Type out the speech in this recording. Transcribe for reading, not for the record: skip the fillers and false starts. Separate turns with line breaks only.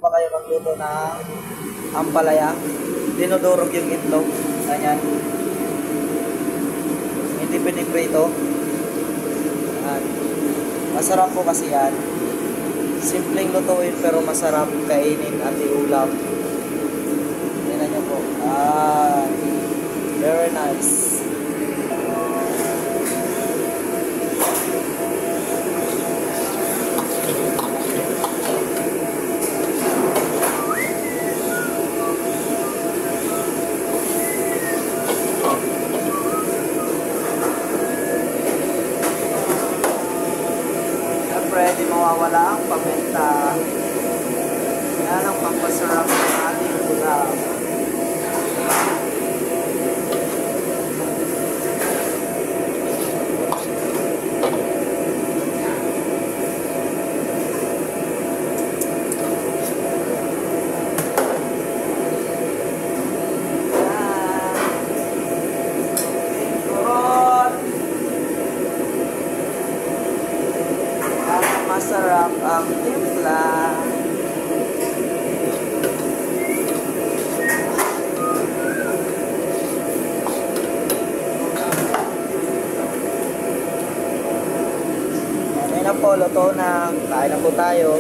ba kayo magluto ng ampalaya? Dinudurog yung itlog. Ganyan. Hindi piniprito. Yan. Masarap po kasi yan. Simpleng lutuin pero masarap kainin at iulam. Tingnan nyo po. Very nice. Siyempre, di mawawala ang paminta. Yan ang pampasarap ng ating ulam. Masarap ang timpla. Okay na po, luto na. Kain na po tayo.